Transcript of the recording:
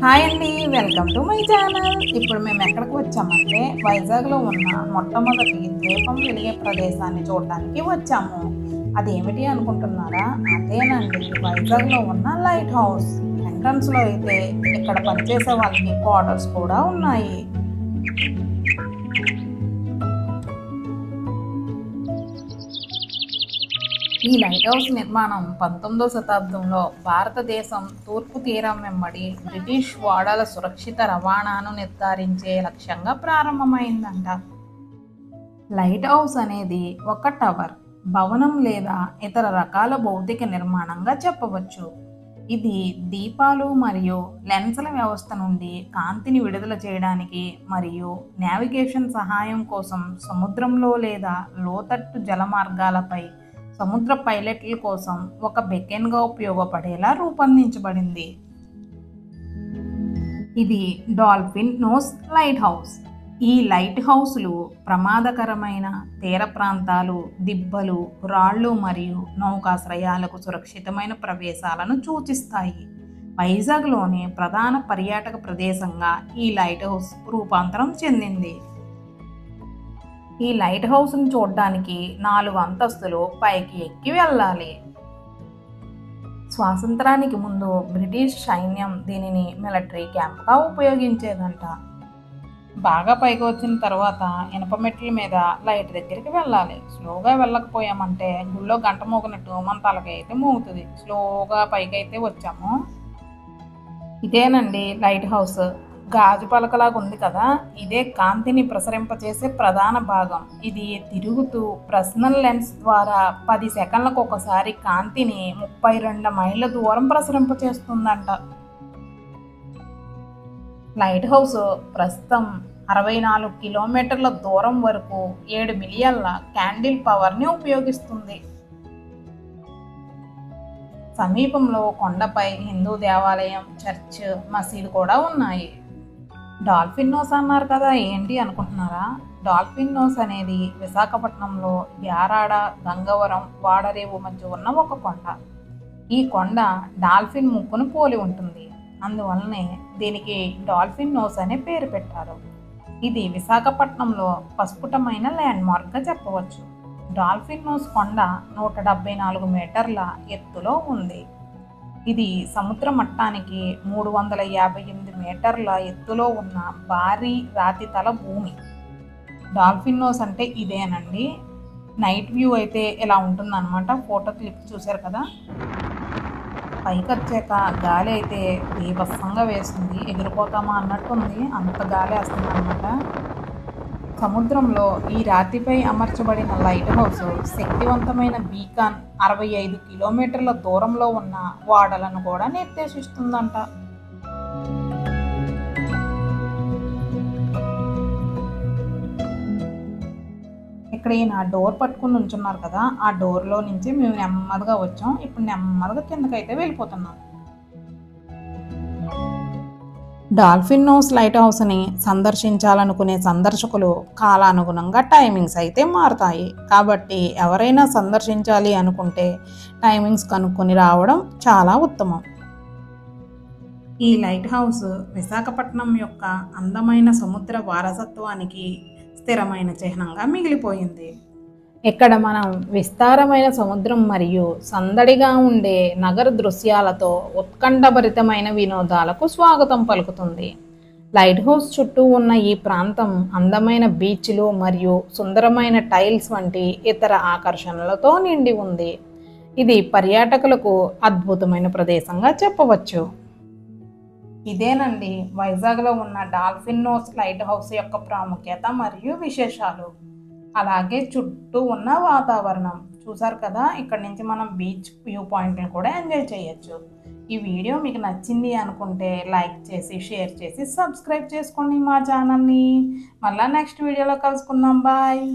Hi అండి, welcome to my channel. ఇప్పుడు మేము ఎక్కడికి వచ్చామంటే వైజాగ్లో ఉన్న మొట్టమొదటి దీపం వెలిగే ప్రదేశాన్ని చూడడానికి వచ్చాము. అదేమిటి అనుకుంటున్నారా? అదేనండి, వైజాగ్లో ఉన్న లైట్ హౌస్. ఎంట్రన్స్లో అయితే ఇక్కడ పనిచేసే వాళ్ళకి క్వార్టర్స్ కూడా ఉన్నాయి. ఈ లైట్ హౌస్ నిర్మాణం 19వ శతాబ్దంలో భారతదేశం తూర్పు తీరం వెంబడి బ్రిటిష్ ఓడల సురక్షిత రవాణాను నిర్ధారించే లక్ష్యంగా ప్రారంభమైందంట. లైట్ హౌస్ అనేది ఒక టవర్, భవనం లేదా ఇతర రకాల భౌతిక నిర్మాణంగా చెప్పవచ్చు. ఇది దీపాలు మరియు లెన్సుల వ్యవస్థ నుండి కాంతిని విడుదల చేయడానికి మరియు నావిగేషన్ సహాయం కోసం సముద్రంలో లేదా లోతట్టు జలమార్గాలపై సముద్ర పైలట్ల కోసం ఒక బెకెన్గా ఉపయోగపడేలా రూపొందించబడింది. ఇది డాల్ఫిన్ నోస్ లైట్ హౌస్. ఈ లైట్ హౌస్లు ప్రమాదకరమైన తీర ప్రాంతాలు, దిబ్బలు, రాళ్ళు మరియు నౌకాశ్రయాలకు సురక్షితమైన ప్రవేశాలను సూచిస్తాయి. వైజాగ్లోని ప్రధాన పర్యాటక ప్రదేశంగా ఈ లైట్ హౌస్ రూపాంతరం చెందింది. ఈ లైట్ హౌస్ను చూడడానికి 4 అంతస్తులు పైకి ఎక్కి వెళ్ళాలి. స్వాతంత్రానికి ముందు బ్రిటిష్ సైన్యం దీనిని మిలిటరీ క్యాంప్గా ఉపయోగించేదంట. బాగా పైకి వచ్చిన తర్వాత ఇనప మెట్ల మీద లైట్ దగ్గరికి వెళ్ళాలి. స్లోగా వెళ్ళకపోయామంటే గుళ్ళో గంట మోగినట్టు మన తలకైతే మోగుతుంది. స్లోగా పైకి అయితే వచ్చాము. ఇదేనండి లైట్ హౌస్. గాజు పలకలాగా ఉంది కదా, ఇదే కాంతిని ప్రసరింపచేసే ప్రధాన భాగం. ఇది తిరుగుతూ పర్సనల్ లెన్స్ ద్వారా 10 సెకండ్లకు ఒకసారి కాంతిని 32 మైళ్ళ దూరం ప్రసరింపచేస్తుందంట. లైట్ హౌస్ ప్రస్తుతం 64 కిలోమీటర్ల దూరం వరకు 7 మిలియన్ల క్యాండిల్ పవర్ని ఉపయోగిస్తుంది. సమీపంలో కొండపై హిందూ దేవాలయం, చర్చ్, మసీదు కూడా ఉన్నాయి. డాల్ఫిన్ నోస్ అన్నారు కదా, ఏంటి అనుకుంటున్నారా? డాల్ఫిన్ నోస్ అనేది విశాఖపట్నంలో యారాడ, గంగవరం, వాడరేవు మధ్య ఉన్న ఒక కొండ. ఈ కొండ డాల్ఫిన్ ముక్కును పోలి ఉంటుంది. అందువల్లనే దీనికి డాల్ఫిన్ నోస్ అనే పేరు పెట్టారు. ఇది విశాఖపట్నంలో పసుపుటమైన ల్యాండ్ మార్క్గా చెప్పవచ్చు. డాల్ఫిన్ నోస్ కొండ 174 మీటర్ల ఎత్తులో ఉంది. ఇది సముద్ర మట్టానికి 358 మీటర్ల ఎత్తులో ఉన్న భారీ రాతితల భూమి. డాల్ఫిన్ నోస్ అంటే ఇదేనండి. నైట్ వ్యూ అయితే ఇలా ఉంటుందన్నమాట. ఫోటో క్లిప్ చూశారు కదా. పైకి వచ్చాక గాలి అయితే బీభత్సంగా వేస్తుంది. ఎగిరిపోతామా అన్నట్టుంది, అంత గాలి వేస్తుంది అన్నమాట. సముద్రంలో ఈ రాతిపై అమర్చబడిన లైట్ హౌస్ శక్తివంతమైన బీకాన్ 65 కిలోమీటర్ల దూరంలో ఉన్న ఓడలను కూడా నిర్దేశిస్తుందంట. ఇక్కడ ఈయన డోర్ పట్టుకుని ఉంచున్నారు కదా, ఆ డోర్లో నుంచి మేము నెమ్మదిగా వచ్చాం. ఇప్పుడు నెమ్మదిగా కిందకైతే వెళ్ళిపోతున్నాం. డాల్ఫిన్ నోస్ లైట్ హౌస్ని సందర్శించాలనుకునే సందర్శకులు కాలానుగుణంగా టైమింగ్స్ అయితే మారుతాయి. కాబట్టి ఎవరైనా సందర్శించాలి అనుకుంటే టైమింగ్స్ కనుక్కొని రావడం చాలా ఉత్తమం. ఈ లైట్ హౌస్ విశాఖపట్నం యొక్క అందమైన సముద్ర వారసత్వానికి స్థిరమైన చిహ్నంగా మిగిలిపోయింది. ఇక్కడ మనం విస్తారమైన సముద్రం మరియు సందడిగా ఉండే నగర దృశ్యాలతో ఉత్కంఠభరితమైన వినోదాలకు స్వాగతం పలుకుతుంది. లైట్ హౌస్ చుట్టూ ఉన్న ఈ ప్రాంతం అందమైన బీచ్లు మరియు సుందరమైన టైల్స్ వంటి ఇతర ఆకర్షణలతో నిండి ఉంది. ఇది పర్యాటకులకు అద్భుతమైన ప్రదేశంగా చెప్పవచ్చు. ఇదేనండి వైజాగ్లో ఉన్న డాల్ఫిన్ నోస్ లైట్ హౌస్ యొక్క ప్రాముఖ్యత మరియు విశేషాలు. అలాగే చుట్టూ ఉన్న వాతావరణం చూసారు కదా. ఇక్కడ నుంచి మనం బీచ్ వ్యూ పాయింట్ని కూడా ఎంజాయ్ చేయొచ్చు. ఈ వీడియో మీకు నచ్చింది అనుకుంటే లైక్ చేసి, షేర్ చేసి, సబ్స్క్రైబ్ చేసుకోండి మా ఛానల్ని. మళ్ళీ నెక్స్ట్ వీడియోలో కలుసుకుందాం. బాయ్.